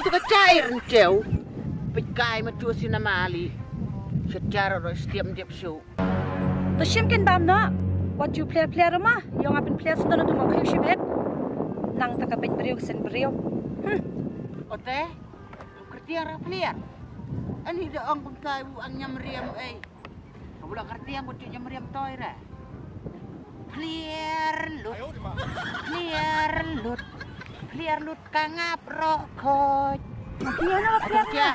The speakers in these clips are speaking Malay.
itu kecair jauh. Pekai matu sinamali. Secara setiap dia show. Tashim kin bam na. What you play mah? Yang apin play sudah tu mau kau shibet. Nang tak kapit beriuk sen beriuk. Ote, kerti arah player. Ani dah ang pengkai bu ang nyamriam Kau boleh kerti yang buat nyamriam toy ra. Player lut kangap rokok. Player na player nga.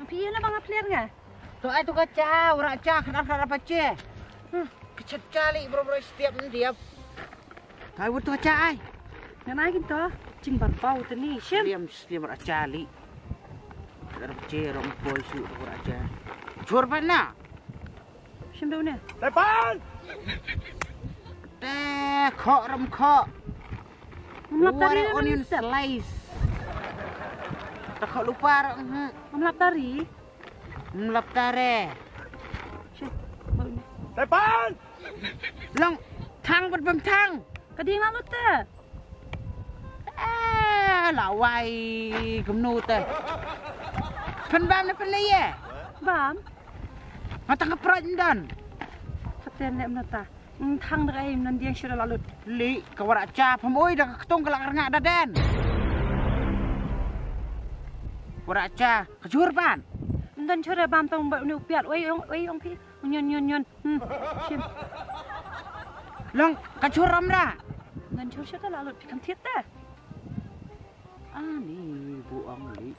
Player na bang player nga? Tu ai tu kaca, orang cah kenapa apa ce? Kecet cali bro setiap dia. Tahu tu kaca ai. Yang lain tu, cingbar bau tu ni. Setiap orang cali. Ada ce orang boy su orang cah. Jor mana? Sim dah ni. Depan. Kok rem kok. Melap tari onion slice. Tak kau lupa. Melap tari. Melap tare. Depan. Long thang bem thang. Kadang lalu tu. Lawai gemnu tu. Pen bam ni pen leye. Bam. Matang keproj dan. Faten ni menata. Thang derai nanti yang sudah lalu. Li kawarak ca pemoi dah ketung kelak rengak daden. Warak ca kejur pan. Dan cara bam tong ni upiat. Oi ong pi. Nyon. Sim. Long kejur ramra. Dan cara sudah lalu pikam tiat dah. Ni buang li.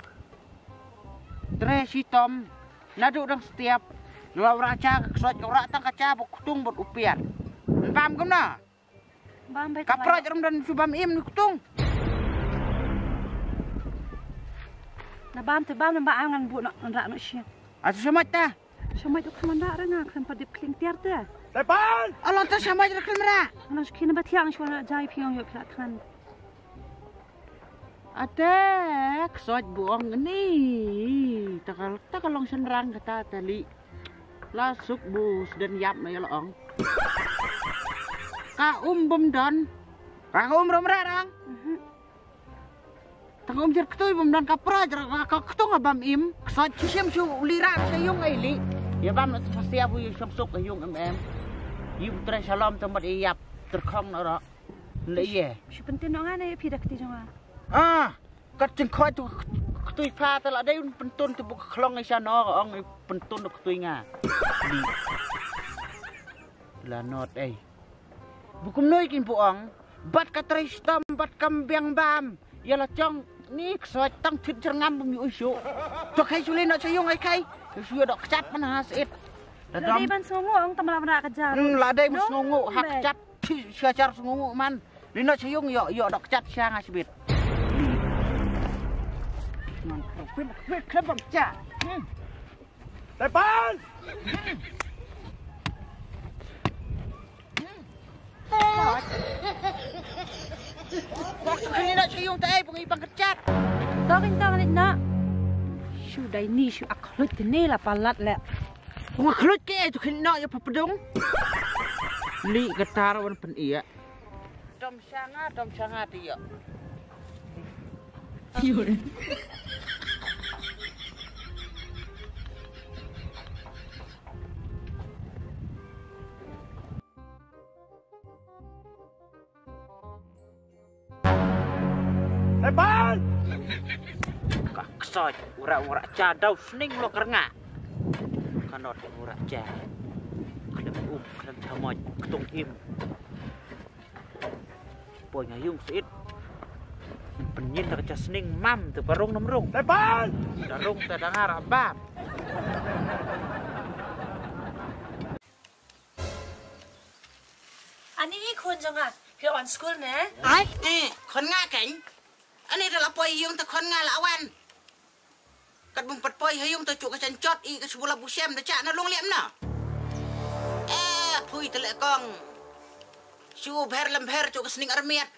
Tresi tom. Nadu dong setiap. Dua warak ca kesot warak tang kaca ketung buat upiat. Bam kena. Bam baik. Kaproj ram dan subam im ni ketung. Na bam tu bam nampak angan bu nak nak sih. Asu sama ta. Sama itu kan nak rena kan pada kling tiar tu. Depan. Allah ta sama je kelmera. Kalau sekian nampak tiang suara jai piang yuk pelak kan. Ada kesot buang ni. Tak kalau senrang kata tali. Lasuk bus dan yap na yalong. Ka bom don. Ka romrarang. Tangom jer ketui bom don kapra jer ka ketung abam im. Kesot cisim su lira sayung ai li. Ya bam pasti aku yang samsuk ayung Yu tre salam tempat yap terkong na ra. Le ye. Si penting orang ni pi dak ti jonga. Kat jengkoi tu ketui pha ta la dai pentun tu buk klong ai sana ong pentun tu ketui nga. La not bukum noi kin puang bat ka tristam bat kambiang bam yala chong ni ksoi tang thit jerngam bum yu su to khai sule no chayung ai khai su dok chat man has it la dai ban songo ong tamala bana ka jar la dai mus ngongo hak chat sia jar ngongo man ni no chayung yo dok chat sang asbit man kwit klebam cha Depan. Bos kini nak sayung tak pengibang kecat. Tangan ni nak. Sudah ini su aklut ni lah palat le. Maklut ke tu kini nak ya papadong. Li getar wan pen iya. Dom sanga dia. Yun. Depan. Kak kesoj, urak cadau sening lo kerengak. Kanot urak ca. Kelem camoj ketung im. Boy ngayung sit. Penyin tak ca sening mam tu parung nomrung. Depan. Darung ta dangar abab. Ani kun jonga. Pio on school ne. Kon ngak kan. Ani adalah poi yung ta kon nga lawan. Kat bung pat poi hayung ta cuk ka cancot I ka sebula busem ta cak na long liam na. Pui te le kong. Su bher lembher cuk ka sning armiat.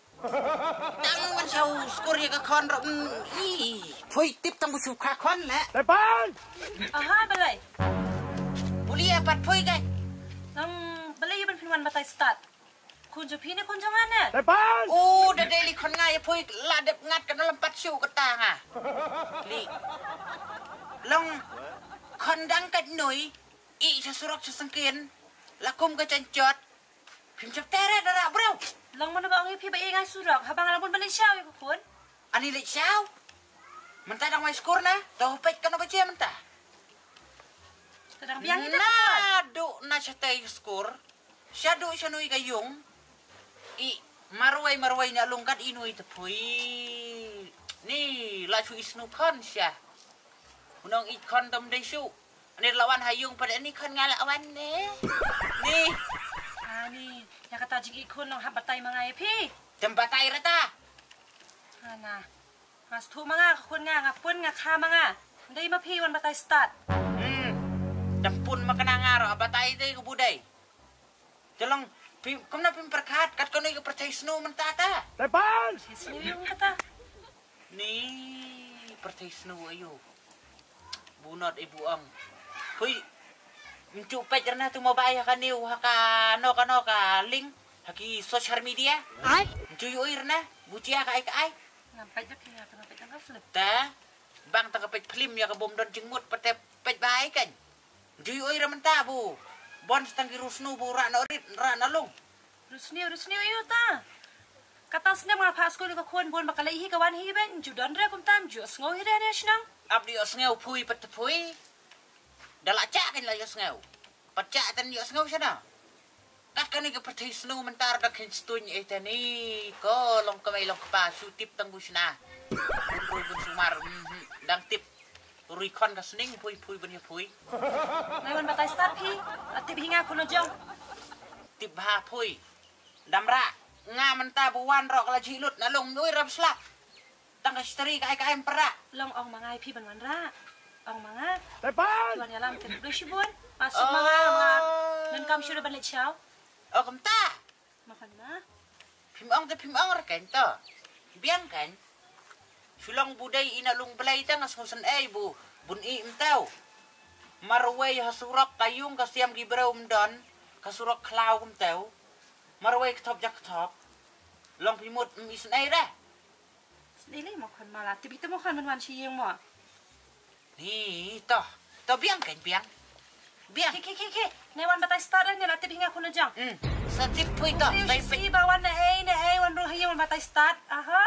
Tang wan sau skor ya ka kon ro. Pui tip tang busu ka kon le. Depan. Aha balai. Bulia pat pui kai. Nang balai ban pinwan batai start. คุณจะพี่นี่คุณจะงั้นเนี่ย Depan! โอ้เดลิคนง่ายพุยลาเด็บงัดกันลำปัดชิวกระตางอ่ะลิลองคนดังกันหน่อยอีจะสุรกจะสังเกตละกุมก็จะจดพิมพ์จับแต่แรกระดับเร็ว ลองมันบอกให้พี่ไปเองไงสุดหรอกฮะบางเราบนบันไดเช่าอยู่กับคุณ อันนี้เลยเช้ามันตาดังไม่สกอร์นะตัวเป็ดกันเอาไปเชี่ยมันตา แต่ดังเบี้ยงนี่ น่าดูน่าจะเตยสกอร์ชาดูชนุยกยุงอีมารวยเนี่ยลงกัดอินุยตะพุยนี่ลาชูอิสนุคอนเชียน้องอีคอนตมได้ชูอันนี้ละวันหายุงประเด็นนี้คอนงานละวันเนี่ยนี่ นี่อยากกระตาจริงอีกคนลองหับบัตไตมาไงพี่ จำปาไตระตา น่ะมาสทูมาง่ะคุณง่ะกับปุ่นง่ะคามาง่ะได้มาพี่วันบัตไตสตาร์ท จำปุ่นมากนางารอปาไตได้กูบูได้จะลองพิมกำนับพิมประคาดกัดคนนี้ก็ประเทศสโนมันตาตา Depan! เสียยุ่งกระตา นี่ประเทศสโนอายุบูนอดไอบูอังเฮ้ยมันจูไปจรนะตัวมาบายฮักนิวฮักนอกลิงฮักโซเชียลมีเดียมันจูอยู่อีรนะบูเจียกไอ้ นำไปจะพี่นำไปจังก็ฟลิป แต่บางตั้งก็ไปพลิมyaกบมดนจึงมุดประเทศไปบายกันจูอยู่อีรมันตาบูบอนสตังกิรุสนูบูระนอริดระนลุง รุสนิวอยู่ตากระตาสเนี่ยมาพาสกุลกับคนบนบักอะไรฮีกับวันฮีเป็นจุดดันเรื่องคุณตามจุดสงฮีเรื่องชนัง ab di osngeu pui pet pui dalak cak kan la osngeu pecak tan yo osngeu sana kat kan ni ke perthi snu mentar dak hin stuny tani ko long ke mai long pa su tip tang busna pun sumar dang tip recon ka sning pui ben pui ในวันบัตไตสตาร์ทพี่ติพี่งาคุณจง tip ha pui damra nga menta buwan rok la jilut na long nui rap slap tang ka stri ka ai empra ลองออกมาไงพี่บันวันร่าออกมาง่ะ Depan! วันยาลามเต็มด้วยชิบุนมาสุมาง่ะมาเงินกำชุดบันเลเช้า oh kam ta มาคนนะ phim ong te phim ong raken to biang kan sulong budai ina lung belai ta ngas ngusan bu bun i mtau marway hasurak kayung kasiam gibrau mdon kasurak klau kum tau marway ktop jak ktop long pimut misen ai ra นี่เลยมาคนมาละติบิตมาคนวันชียังมั้ง ni to biang kan biang biang เคในวันบัตไตสตาร์ทเนี่ยละติพี่งาคุณจัง satip pui to นี่ sai สิ pe บาวันเนี่ยวันรุ่งให้วันบัตไตสตาร์ทฮะ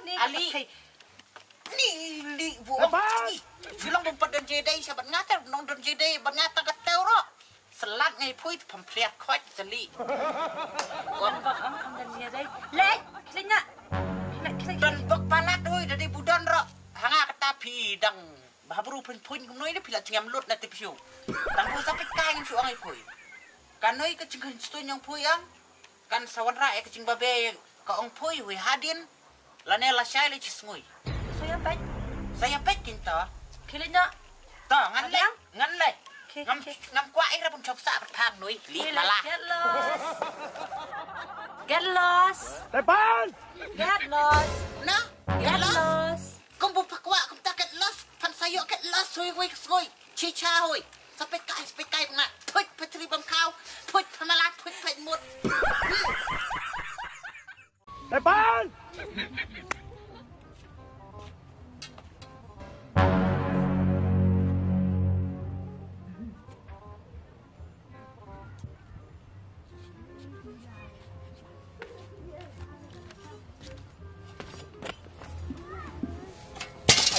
นี่ ni li bu sulong bumpat dan jedai sabat ngata nong dan jedai bat ngata kat tau ro selat ngai pui pempliat khot seli วันบักอ้อมคำดันเนี่ยได้เล็กคลิกเนี่ยคลิก dan bak palat oi dari budan ro hanga kata pi dang bahabru pun kumnoi ni pila cengam lut na tipsiu tang bu sampai kai ngam suang ai pui kan noi ke cingkan stun yang pui yang kan sawan ra ke cing babe ka ong pui wi hadin lane la shai le chisngui saya pek kinta คลิกเนี่ย to ngan le ngam kwa ai ra pun chok sa phang noi li mala get lost Depan! na get lost kung bu pakwa kum ta ket los pan sayo ket los hui skoi chi cha hui sampai kai nga put petri bam kau put pamala put pet mut Depan!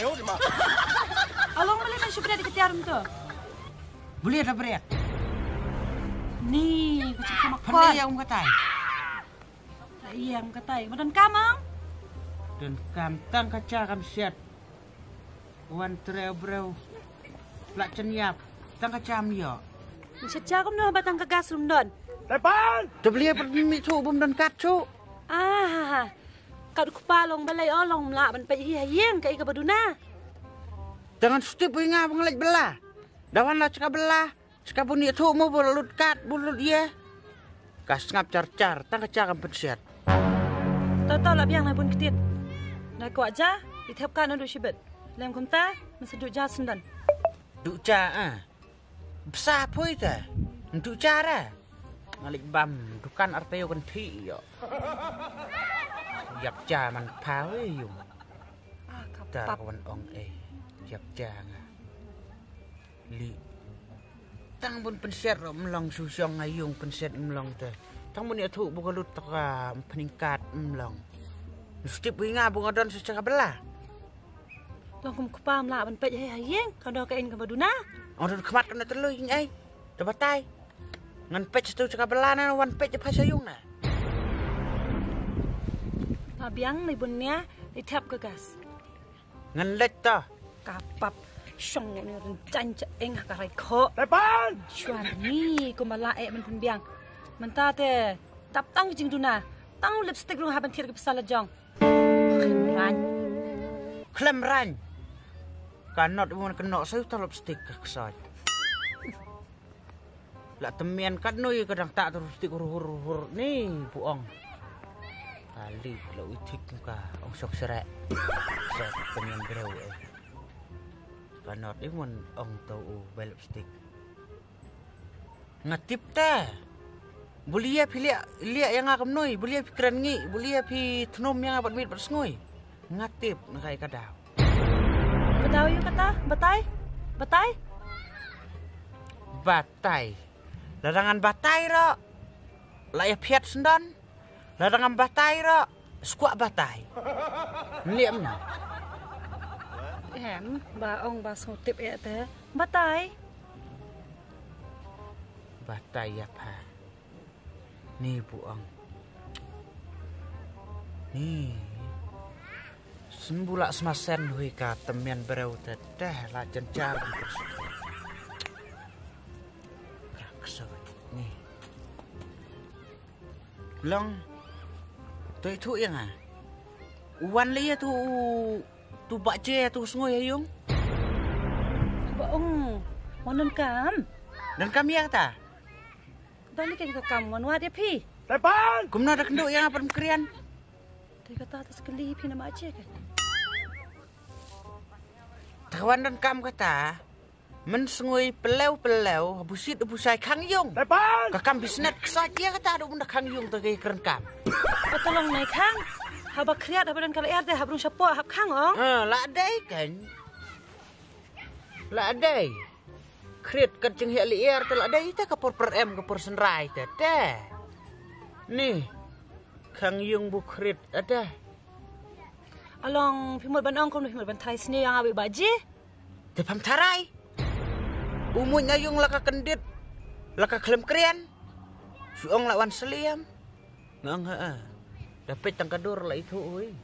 Ayo di mana? along boleh kan syukur di ketiarum tu boleh ada berat ni kecil sama pandai yang katai iya katai madan kamang dan kantang kaca kam siat wan treo breu lak cenyap tang kaca mio Sejak kamu nak batang kegas rumdon. Depan! tu belia permi tu bum dan kat tu Kat kupalong balai olong melak ban pai hiang kai ke baduna. Jangan stip inga pengelik belah. Dawan lah cakap belah. Cakap bunyi tu mau bulut kat bulut ye. Kas ngap car tang kecakam pensiat. Tahu lah biang lah pun ketit. Nak kuat aja, ditepkan untuk sibet. Lem kumta, mesti duk jah sendan. Duk ca besar pun itu. Duk cara. Ngalik bam duk kan arteo kan thi yo yap cha man phá ấy dùng ta còn ông ấy yap cha nga li tang bun penset mlong susong ayung penset mlong te tang bun itu bukan lut taka peningkat mlong setiap winga bunga don secara belah Long kum kupam lah ban pej hai yeng kalau kain ke baduna. Orang kemat kena terlalu ini ay dapat tay ngan pej tu secara belah na wan pej apa sayung na Biang ni bunnya ditap ke gas. ngan let ta Kapap syong ni rencang eng ka rai kho. Depan! Chuan ni ko mala man pun biang. Menta te tap tang jing duna. Tang lipstick lu ha ban thir ke pasal jong. Ran. klem ran kanot mon kena saya terlalu stick kesat lah temian kan noi kadang tak terus stick hur ni buong kali lo itik muka ong sok serek set temian berau kanot mon ong tau bel stick ngatip ta bulia pilia yang akam noi bulia pikiran ngi bulia pi tnom yang apat mit bersngoi ngatip nakai kadau Badau yu kata, batai? Batai? Batai. Larangan batai ro. Laya piat sendan. Larangan batai ro. Skuak batai. Liam na. Em, ba ong ba so tip ya te. Batai. Batai apa? Ni buang. Ni. Sembulak semasen hui ka temian berau tedah la jencar raksasa ni long tu itu yang uwan lia tu bak je tu sngoi ayung Ba ong, monon kam. dan kami yang ta Dan ni kan ka kam mon wa dia pi. Depan! kumna dak nduk yang apa mekrian Dia kata atas keli pi nama aje kan. Kawan dan kam kata mensengui pelau busit busai kang yung Depan! kakam bisnet saja kata ada bunda kang yung tagi keren kam Tolong naik kang. Haba kriat haba dan kala erde habrung syapo hab kang ong. lah dai kan lah dai kret kencing hia liar telah dai ta kapur per em kapur senrai ta dah nih kang yung bu kret ada Along pimut ban ong kom pimut ban trai sini yang abi baji. Tepam tarai umunya yung laka kendit laka klem krian suong lawan seliam ngang dapat tangkadur lah itu oi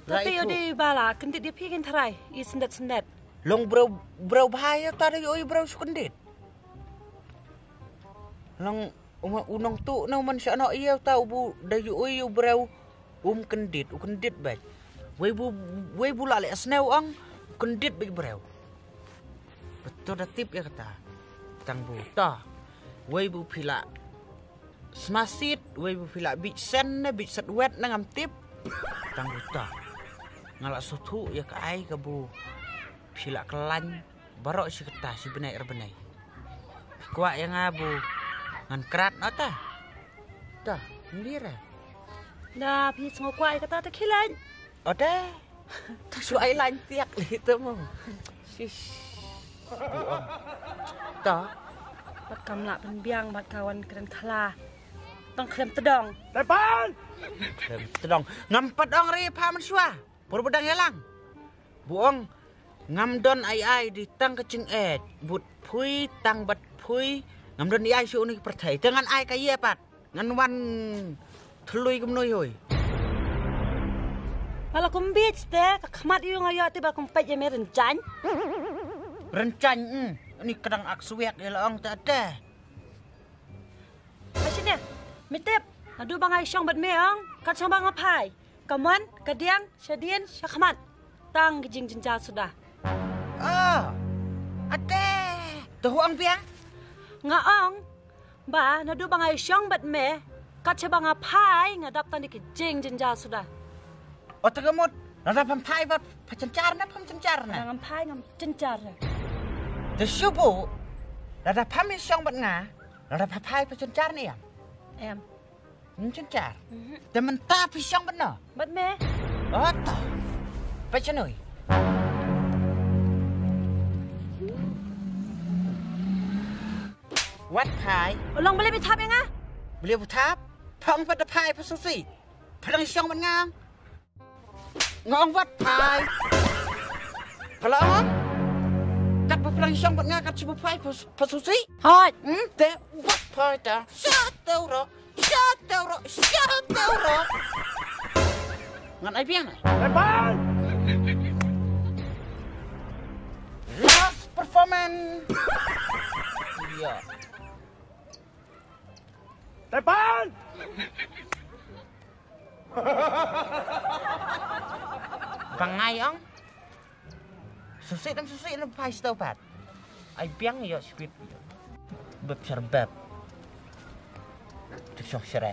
Tapi yo di bala kendit dia pi kan trai. I sendat. long bro bahaya tadi oi bro sukendit long unong tu na man sa no iya ta ubu dayu oi bro kendit bat we bu la le sneu ang kendit big bro betul dah tip ya kata tang buta we bu pila smasit we bu pila big sen big set wet nangam tip tang buta ngala sutu ya ka ai ka bu pila kelan barok si kata si benai kuat yang abu ngan kerat nata ta ndira Dah pi sengok kuai kata tak kilan. ada suai lantiak itu mau sis ta Bat kam la pen biang bat kawan keren kala. Tong krem tedong. Depan! tedong ngampat ong ri pa man suah pur bedang yalang buong ngamdon ai di tang kecing but pui tang bat pui ngamdon ai su ni perthai dengan ai ka ye pat ngan wan thlui kum noi hoi Kalau kumbit deh, kemat yung ayat tiba kumpet je merencan. rencan ni kadang aksuek ya lang ta ada Macam ni, mitep. Adu bangai syong bat meong, kat syong bang apai. Kaman, kadiang, syadian, syakmat. Tang gijing jenjal sudah. oh ada tu ang piang Ngaong, ba, nadu bangai syong bat me, kat syong bang apai, ngadap tang di gijing jenjal sudah. oh tagamot nada pampai bat pacencar na Nang apai ngam jenjar. the subu nada pamis syong bat nga nada papai pacencar ni yang Em. Chân chả. Để mình ta phải xong bên nào. Bắt mẹ. Tao. Phải chân ơi.วัดพาย ลองไปเลยไปทับยังไง เรียบทับพองวัดพายพระสุสีพลังช่องมันงองวัดพายพลังกัดพลังช่องมันกัดชิบุพายพระสุสี ฮอด แต่วัดพายจ้ะชาเตอร์งั้นไอ้เพียง Thầy Ban! last performance Thầy Ban! Và ngay ông susi nó phai stau pat ai biang yo squid beb serbab. Cek sok sere.